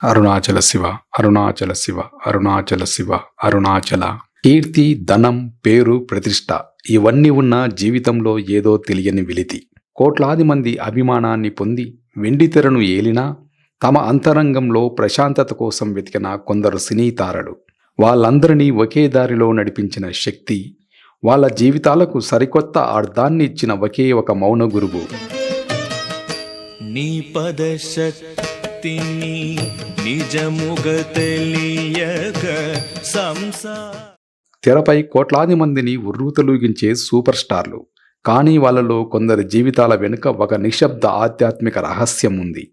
అరుణాచల శివ, అరుణాచల శివ, అరుణాచల శివ, అరుణాచల. కీర్తి, ధనం, పేరు, ప్రతిష్ట ఇవన్నీ ఉన్న జీవితంలో ఏదో తెలియని వెలితి. కోట్లాది మంది అభిమానాన్ని పొంది వెండితెరను ఏలినా తమ అంతరంగంలో ప్రశాంతత కోసం వెతికిన కొందరు సినీ తారలు. వాళ్ళందరినీ ఒకే దారిలో నడిపించిన శక్తి, వాళ్ళ జీవితాలకు సరికొత్త అర్థాన్ని ఇచ్చిన ఒకే ఒక మౌన గురువు. నీ పదశక్తిని నిజముగ తెలియక తెరపై కోట్లాది మందిని ఉర్రూతలూగించే సూపర్ స్టార్లు. కానీ వాళ్ళలో కొందరి జీవితాల వెనుక ఒక నిశ్శబ్ద ఆధ్యాత్మిక రహస్యం ఉంది.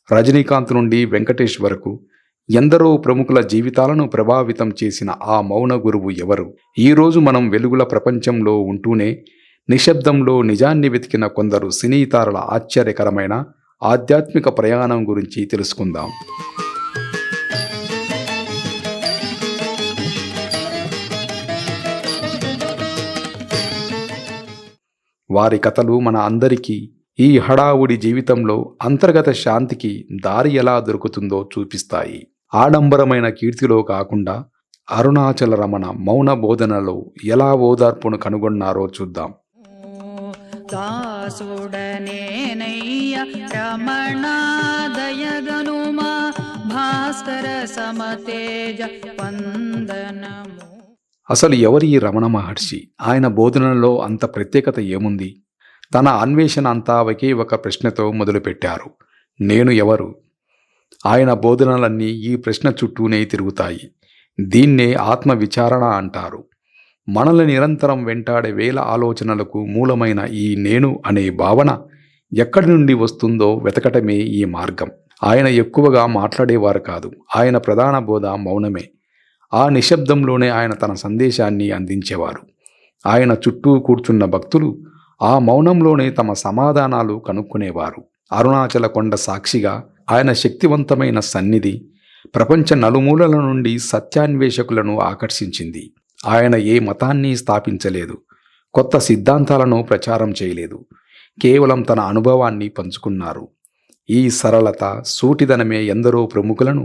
రజనీకాంత్ నుండి వెంకటేష్ వరకు ఎందరో ప్రముఖుల జీవితాలను ప్రభావితం చేసిన ఆ మౌన గురువు ఎవరు? ఈరోజు మనం వెలుగుల ప్రపంచంలో ఉంటూనే నిశ్శబ్దంలో నిజాన్ని వెతికిన కొందరు సినీ తారల ఆశ్చర్యకరమైన ఆధ్యాత్మిక ప్రయాణం గురించి తెలుసుకుందాం. వారి కథలు మన అందరికీ ఈ హడావుడి జీవితంలో అంతర్గత శాంతికి దారి ఎలా దొరుకుతుందో చూపిస్తాయి. ఆడంబరమైన కీర్తిలో కాకుండా అరుణాచల రమణ మౌన బోధనలో ఎలా ఓదార్పును కనుగొన్నారో చూద్దాం. అసలు ఎవరి ఈ రమణ మహర్షి? ఆయన బోధనలో అంత ప్రత్యేకత ఏముంది? తన అన్వేషణ అంతా ఒకే ఒక ప్రశ్నతో మొదలుపెట్టారు: నేను ఎవరు? ఆయన బోధనలన్నీ ఈ ప్రశ్న చుట్టూనే తిరుగుతాయి. దీన్నే ఆత్మ విచారణ అంటారు. మనల్ని నిరంతరం వెంటాడే వేల ఆలోచనలకు మూలమైన ఈ నేను అనే భావన ఎక్కడి నుండి వస్తుందో వెతకటమే ఈ మార్గం. ఆయన ఎక్కువగా మాట్లాడేవారు కాదు. ఆయన ప్రధాన బోధ మౌనమే. ఆ నిశ్శబ్దంలోనే ఆయన తన సందేశాన్ని అందించేవారు. ఆయన చుట్టూ కూర్చున్న భక్తులు ఆ మౌనంలోనే తమ సమాధానాలు కనుక్కునేవారు. అరుణాచల కొండ సాక్షిగా ఆయన శక్తివంతమైన సన్నిధి ప్రపంచ నలుమూలల నుండి సత్యాన్వేషకులను ఆకర్షించింది. ఆయన ఏ మతాన్ని స్థాపించలేదు, కొత్త సిద్ధాంతాలను ప్రచారం చేయలేదు. కేవలం తన అనుభవాన్ని పంచుకున్నారు. ఈ సరళత, సూటిదనమే ఎందరో ప్రముఖులను,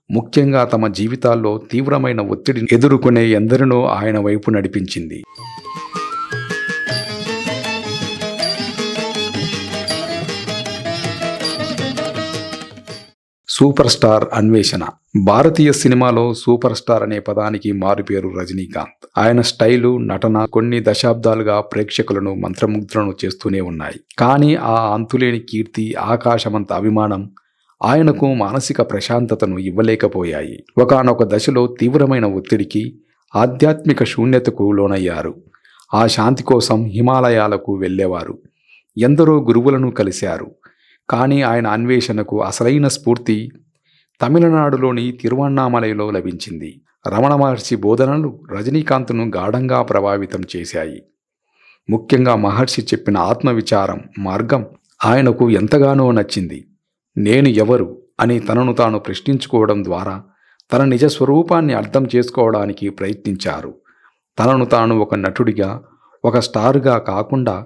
ముఖ్యంగా తమ జీవితాల్లో తీవ్రమైన ఒత్తిడిని ఎదుర్కొనే ఎందరినో ఆయన వైపు నడిపించింది. సూపర్ స్టార్ అన్వేషణ. భారతీయ సినిమాలో సూపర్ స్టార్ అనే పదానికి మారుపేరు రజనీకాంత్. ఆయన స్టైలు, నటన కొన్ని దశాబ్దాలుగా ప్రేక్షకులను మంత్రముగ్ధులను చేస్తూనే ఉన్నాయి. కానీ ఆ అంతులేని కీర్తి, ఆకాశమంత అభిమానం ఆయనకు మానసిక ప్రశాంతతను ఇవ్వలేకపోయాయి. ఒకానొక దశలో తీవ్రమైన ఒత్తిడికి, ఆధ్యాత్మిక శూన్యతకు లోనయ్యారు. ఆ శాంతి కోసం హిమాలయాలకు వెళ్ళేవారు. ఎందరో గురువులను కలిశారు. కానీ ఆయన అన్వేషణకు అసలైన స్ఫూర్తి తమిళనాడులోని తిరువన్నామలైలో లభించింది. రమణ మహర్షి బోధనలు రజనీకాంత్ను గాఢంగా ప్రభావితం చేశాయి. ముఖ్యంగా మహర్షి చెప్పిన ఆత్మవిచారం మార్గం ఆయనకు ఎంతగానో నచ్చింది. నేను ఎవరు అని తనను తాను ప్రశ్నించుకోవడం ద్వారా తన నిజ స్వరూపాన్ని అర్థం చేసుకోవడానికి ప్రయత్నించారు. తనను తాను ఒక నటుడిగా, ఒక స్టారుగా కాకుండా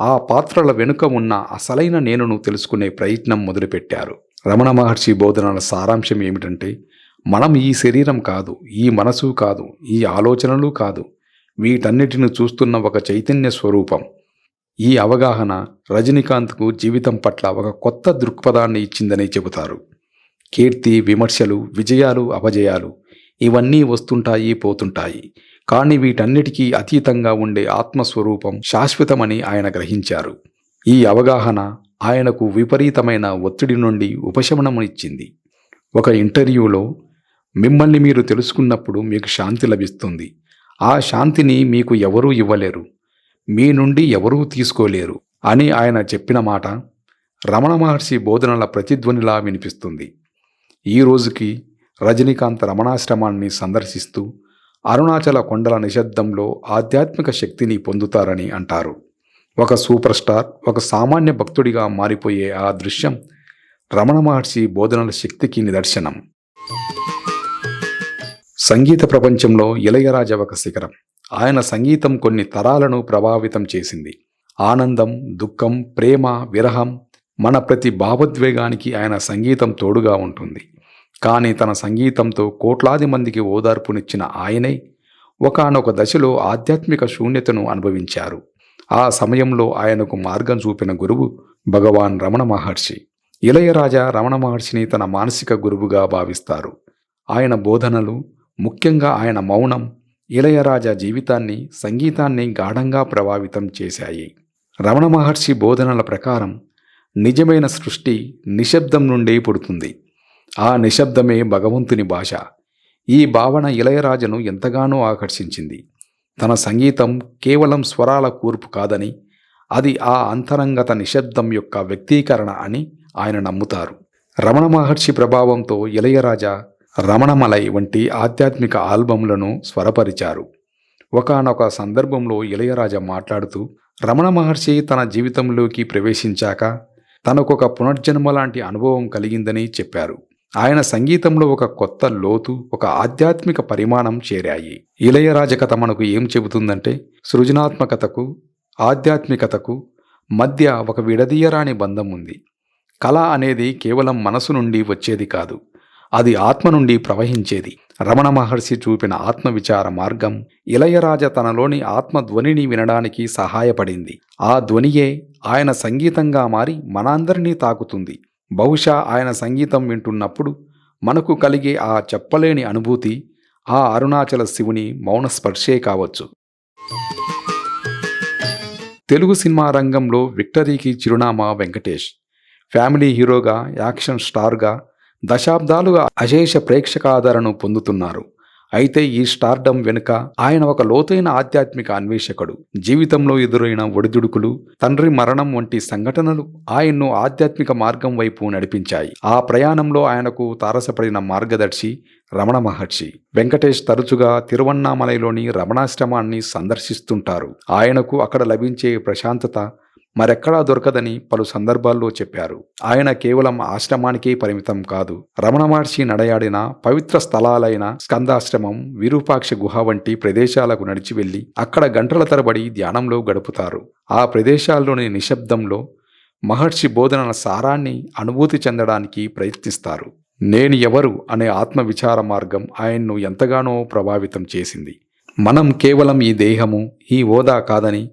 ఆ పాత్రల వెనుక ఉన్న అసలైన నేనును తెలుసుకునే ప్రయత్నం మొదలుపెట్టారు. రమణ మహర్షి బోధనల సారాంశం ఏమిటంటే, మనం ఈ శరీరం కాదు, ఈ మనసు కాదు, ఈ ఆలోచనలు కాదు, వీటన్నిటిని చూస్తున్న ఒక చైతన్య స్వరూపం. ఈ అవగాహన రజనీకాంత్కు జీవితం పట్ల ఒక కొత్త దృక్పథాన్ని ఇచ్చిందని చెబుతారు. కీర్తి, విమర్శలు, విజయాలు, అపజయాలు ఇవన్నీ వస్తుంటాయి, పోతుంటాయి. కానీ వీటన్నిటికీ అతీతంగా ఉండే ఆత్మస్వరూపం శాశ్వతమని ఆయన గ్రహించారు. ఈ అవగాహన ఆయనకు విపరీతమైన ఒత్తిడి నుండి ఉపశమనమునిచ్చింది. ఒక ఇంటర్వ్యూలో, మిమ్మల్ని మీరు తెలుసుకున్నప్పుడు మీకు శాంతి లభిస్తుంది. ఆ శాంతిని మీకు ఎవరూ ఇవ్వలేరు, మీ నుండి ఎవరూ తీసుకోలేరు అని ఆయన చెప్పిన మాట రమణ మహర్షి బోధనల ప్రతిధ్వనిలా వినిపిస్తుంది. ఈ రోజుకి రజనీకాంత్ రమణాశ్రమాన్ని సందర్శిస్తూ అరుణాచల కొండల నిశ్శబ్దంలో ఆధ్యాత్మిక శక్తిని పొందుతారని అంటారు. ఒక సూపర్ స్టార్ ఒక సామాన్య భక్తుడిగా మారిపోయే ఆ దృశ్యం రమణ మహర్షి బోధనల శక్తికి నిదర్శనం. సంగీత ప్రపంచంలో ఇళయరాజా ఒక శిఖరం. ఆయన సంగీతం కొన్ని తరాలను ప్రభావితం చేసింది. ఆనందం, దుఃఖం, ప్రేమ, విరహం, మన ప్రతి భావోద్వేగానికి ఆయన సంగీతం తోడుగా ఉంటుంది. కానీ తన సంగీతంతో కోట్లాది మందికి ఓదార్పునిచ్చిన ఆయనే ఒకానొక దశలో ఆధ్యాత్మిక శూన్యతను అనుభవించారు. ఆ సమయంలో ఆయనకు మార్గం చూపిన గురువు భగవాన్ రమణ మహర్షి. ఇళయరాజా రమణ మహర్షిని తన మానసిక గురువుగా భావిస్తారు. ఆయన బోధనలు, ముఖ్యంగా ఆయన మౌనం, ఇళయరాజా జీవితాన్ని, సంగీతాన్ని గాఢంగా ప్రభావితం చేశాయి. రమణ మహర్షి బోధనల ప్రకారం నిజమైన సృష్టి నిశ్శబ్దం నుండే పుడుతుంది. ఆ నిశ్శబ్దమే భగవంతుని భాష. ఈ భావన ఇళయరాజను ఎంతగానో ఆకర్షించింది. తన సంగీతం కేవలం స్వరాల కూర్పు కాదని, అది ఆ అంతరంగత నిశ్శబ్దం యొక్క వ్యక్తీకరణ అని ఆయన నమ్ముతారు. రమణ మహర్షి ప్రభావంతో ఇళయరాజా రమణమలై వంటి ఆధ్యాత్మిక ఆల్బమ్లను స్వరపరిచారు. ఒకానొక సందర్భంలో ఇళయరాజా మాట్లాడుతూ, రమణ మహర్షి తన జీవితంలోకి ప్రవేశించాక తనకొక పునర్జన్మ లాంటి అనుభవం కలిగిందని చెప్పారు. ఆయన సంగీతంలో ఒక కొత్త లోతు, ఒక ఆధ్యాత్మిక పరిమాణం చేరాయి. ఇళయరాజ కథ మనకు ఏం చెబుతుందంటే, సృజనాత్మకతకు, ఆధ్యాత్మికతకు మధ్య ఒక విడదీయరాని బంధం ఉంది. కళ అనేది కేవలం మనసు నుండి వచ్చేది కాదు, అది ఆత్మ నుండి ప్రవహించేది. రమణ మహర్షి చూపిన ఆత్మవిచార మార్గం ఇళయరాజ తనలోని ఆత్మధ్వనిని వినడానికి సహాయపడింది. ఆ ధ్వనియే ఆయన సంగీతంగా మారి మనందరినీ తాకుతుంది. బహుశా ఆయన సంగీతం వింటున్నప్పుడు మనకు కలిగే ఆ చెప్పలేని అనుభూతి ఆ అరుణాచల శివుని మౌన స్పర్శే కావచ్చు. తెలుగు సినిమా రంగంలో విక్టరీకి చిరునామా వెంకటేష్. ఫ్యామిలీ హీరోగా, యాక్షన్ స్టార్గా దశాబ్దాలుగా అశేష ప్రేక్షకాదరణ పొందుతున్నారు. అయితే ఈ స్టార్డమ్ వెనుక ఆయన ఒక లోతైన ఆధ్యాత్మిక అన్వేషకుడు. జీవితంలో ఎదురైన ఒడిదుడుకులు, తండ్రి మరణం వంటి సంఘటనలు ఆయన్ను ఆధ్యాత్మిక మార్గం వైపు నడిపించాయి. ఆ ప్రయాణంలో ఆయనకు తారసపడిన మార్గదర్శి రమణ మహర్షి. వెంకటేష్ తరచుగా తిరువన్నామలైలోని రమణాశ్రమాన్ని సందర్శిస్తుంటారు. ఆయనకు అక్కడ లభించే ప్రశాంతత మరెక్కడా దొరకదని పలు సందర్భాల్లో చెప్పారు. ఆయన కేవలం ఆశ్రమానికే పరిమితం కాదు, రమణ మహర్షి నడయాడిన పవిత్ర స్థలాలైన స్కందాశ్రమం, విరూపాక్ష గుహ వంటి ప్రదేశాలకు నడిచి వెళ్లి అక్కడ గంటల తరబడి ధ్యానంలో గడుపుతారు. ఆ ప్రదేశాల్లోని నిశ్శబ్దంలో మహర్షి బోధనల సారాన్ని అనుభూతి చెందడానికి ప్రయత్నిస్తారు. నేను ఎవరు అనే ఆత్మవిచార మార్గం ఆయన్ను ఎంతగానో ప్రభావితం చేసింది. మనం కేవలం ఈ దేహము, ఈ హోదా కాదని,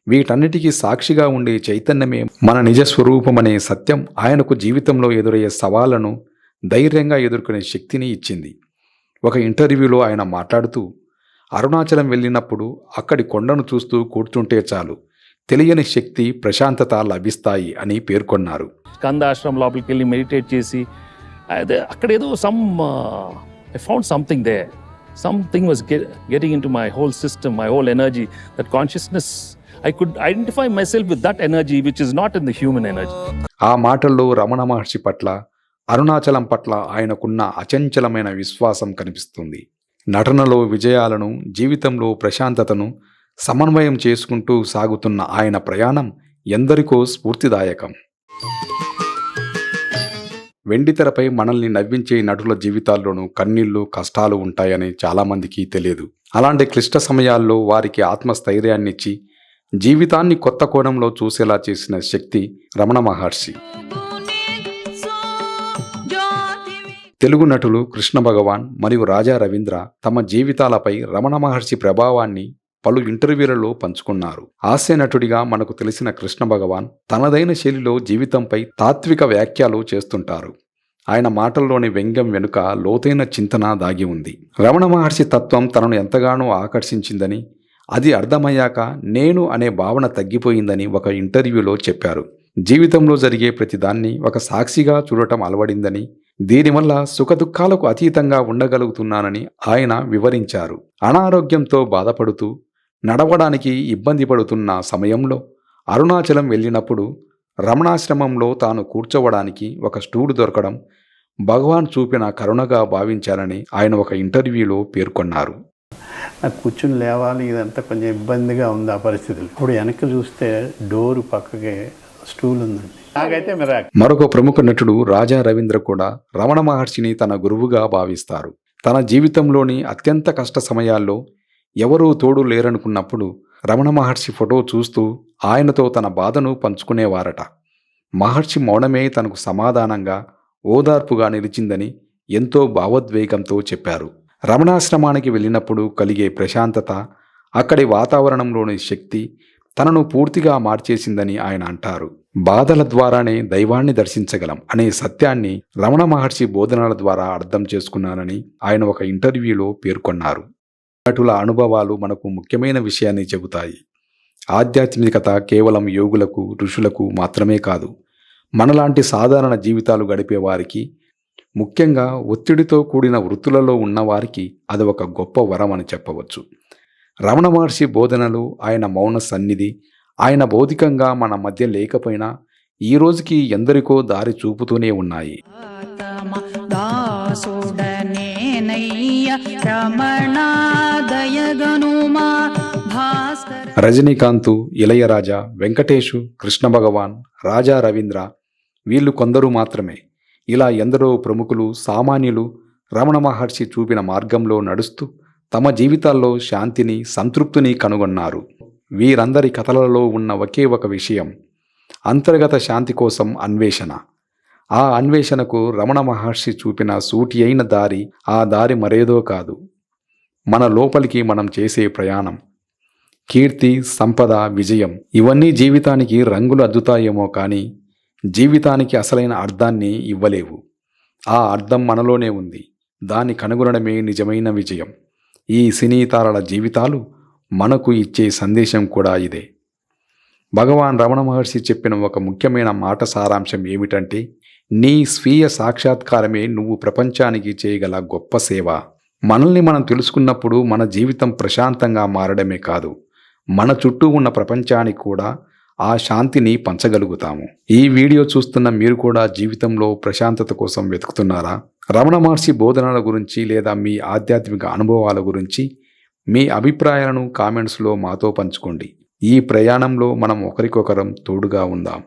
వీటన్నిటికీ సాక్షిగా ఉండే చైతన్యమే మన నిజస్వరూపమనే సత్యం ఆయనకు జీవితంలో ఎదురయ్యే సవాళ్లను ధైర్యంగా ఎదుర్కొనే శక్తిని ఇచ్చింది. ఒక ఇంటర్వ్యూలో ఆయన మాట్లాడుతూ, అరుణాచలం వెళ్ళినప్పుడు అక్కడి కొండను చూస్తూ కూర్చుంటే చాలు, తెలియని శక్తి, ప్రశాంతత లభిస్తాయి అని పేర్కొన్నారు. స్కంద ఆశ్రమం లోపలికి వెళ్ళి మెడిటేట్ చేసి అక్కడ ఏదో I found something they, something was getting in to my whole system, my whole energy, that consciousness. I could identify myself with that energy which is not in the human energy. ఆ మాటల్లో రమణ మహర్షి పట్ల, అరుణాచలం పట్ల ఆయనకున్న అచంచలమైన విశ్వాసం కనిపిస్తుంది. నటనలో విజయాలను, జీవితంలో ప్రశాంతతను సమన్వయం చేసుకుంటూ సాగుతున్న ఆయన ప్రయాణం ఎందరికో స్ఫూర్తిదాయకం. వెండితెరపై మనల్ని నవ్వించే నటుల జీవితాల్లోనూ కన్నీళ్లు, కష్టాలు ఉంటాయని చాలామందికి తెలియదు. అలాంటి క్లిష్ట సమయాల్లో వారికి ఆత్మస్థైర్యాన్నిచ్చి జీవితాన్ని కొత్త కోణంలో చూసేలా చేసిన శక్తి రమణ మహర్షి. తెలుగు నటులు కృష్ణ భగవాన్ మరియు రాజా రవీంద్ర తమ జీవితాలపై రమణ మహర్షి ప్రభావాన్ని పలు ఇంటర్వ్యూలలో పంచుకున్నారు. హాస్య నటుడిగా మనకు తెలిసిన కృష్ణ భగవాన్ తనదైన శైలిలో జీవితంపై తాత్విక వ్యాఖ్యలు చేస్తుంటారు. ఆయన మాటల్లోని వ్యంగ్యం వెనుక లోతైన చింతన దాగి ఉంది. రమణ మహర్షి తత్వం తనను ఎంతగానో ఆకర్షించిందని, అది అర్థమయ్యాక నేను అనే భావన తగ్గిపోయిందని ఒక ఇంటర్వ్యూలో చెప్పారు. జీవితంలో జరిగే ప్రతిదాన్ని ఒక సాక్షిగా చూడటం అలవడిందని, దీనివల్ల సుఖదుఖాలకు అతీతంగా ఉండగలుగుతున్నానని ఆయన వివరించారు. అనారోగ్యంతో బాధపడుతూ నడవడానికి ఇబ్బంది పడుతున్న సమయంలో అరుణాచలం వెళ్ళినప్పుడు రమణాశ్రమంలో తాను కూర్చోవడానికి ఒక స్టూలు దొరకడం భగవాన్ చూపిన కరుణగా భావించారని ఆయన ఒక ఇంటర్వ్యూలో పేర్కొన్నారు. నాకు కూర్చుని లేవాలి, ఇదంతా కొంచెం ఇబ్బందిగా ఉంది ఆ పరిస్థితులు. ఇప్పుడు వెనక్కి చూస్తే డోరు పక్కకే స్టూల్ ఉందండి. నాకైతే మరొక ప్రముఖ నటుడు రాజా రవీంద్ర కూడా రమణ మహర్షిని తన గురువుగా భావిస్తారు. తన జీవితంలోని అత్యంత కష్ట సమయాల్లో ఎవరూ తోడు లేరనుకున్నప్పుడు రమణ మహర్షి ఫోటో చూస్తూ ఆయనతో తన బాధను పంచుకునేవారట. మహర్షి మౌనమే తనకు సమాధానంగా, ఓదార్పుగా నిలిచిందని ఎంతో భావోద్వేగంతో చెప్పారు. రమణాశ్రమానికి వెళ్ళినప్పుడు కలిగే ప్రశాంతత, అక్కడి వాతావరణంలోని శక్తి తనను పూర్తిగా మార్చేసిందని ఆయన అంటారు. బాధల ద్వారానే దైవాన్ని దర్శించగలం అనే సత్యాన్ని రమణ మహర్షి బోధనల ద్వారా అర్థం చేసుకున్నానని ఆయన ఒక ఇంటర్వ్యూలో పేర్కొన్నారు. అటుల అనుభవాలు మనకు ముఖ్యమైన విషయాన్ని చెబుతాయి. ఆధ్యాత్మికత కేవలం యోగులకు, ఋషులకు మాత్రమే కాదు, మనలాంటి సాధారణ జీవితాలు గడిపేవారికి, ముఖ్యంగా ఒత్తిడితో కూడిన వృత్తులలో ఉన్నవారికి అది ఒక గొప్ప వరం అని చెప్పవచ్చు. రమణ మహర్షి బోధనలు, ఆయన మౌన సన్నిధి, ఆయన భౌతికంగా మన మధ్య లేకపోయినా ఈ రోజుకి ఎందరికో దారి చూపుతూనే ఉన్నాయి. రజనీకాంత్, ఇళయరాజా, వెంకటేషు, కృష్ణ భగవాన్, రాజా రవీంద్ర వీళ్ళు కొందరు మాత్రమే. ఇలా ఎందరో ప్రముఖులు, సామాన్యులు రమణ మహర్షి చూపిన మార్గంలో నడుస్తూ తమ జీవితాల్లో శాంతిని, సంతృప్తిని కనుగొన్నారు. వీరందరి కథలలో ఉన్న ఒకే ఒక విషయం, అంతర్గత శాంతి కోసం అన్వేషణ. ఆ అన్వేషణకు రమణ మహర్షి చూపిన సూటి అయిన దారి, ఆ దారి మరేదో కాదు, మన లోపలికి మనం చేసే ప్రయాణం. కీర్తి, సంపద, విజయం ఇవన్నీ జీవితానికి రంగులు అద్దుతాయేమో కానీ జీవితానికి అసలైన అర్థాన్ని ఇవ్వలేవు. ఆ అర్థం మనలోనే ఉంది. దాన్ని కనుగొనడమే నిజమైన విజయం. ఈ సినీ తారల జీవితాలు మనకు ఇచ్చే సందేశం కూడా ఇదే. భగవాన్ రమణ మహర్షి చెప్పిన ఒక ముఖ్యమైన మాట సారాంశం ఏమిటంటే, నీ స్వీయ సాక్షాత్కారమే నువ్వు ప్రపంచానికి చేయగల గొప్ప సేవ. మనల్ని మనం తెలుసుకున్నప్పుడు మన జీవితం ప్రశాంతంగా మారడమే కాదు, మన చుట్టూ ఉన్న ప్రపంచానికి కూడా ఆ శాంతిని పంచగలుగుతాము. ఈ వీడియో చూస్తున్న మీరు కూడా జీవితంలో ప్రశాంతత కోసం వెతుకుతున్నారా? రమణ మహర్షి బోధనల గురించి లేదా మీ ఆధ్యాత్మిక అనుభవాల గురించి మీ అభిప్రాయాలను కామెంట్స్లో మాతో పంచుకోండి. ఈ ప్రయాణంలో మనం ఒకరికొకరం తోడుగా ఉందాం.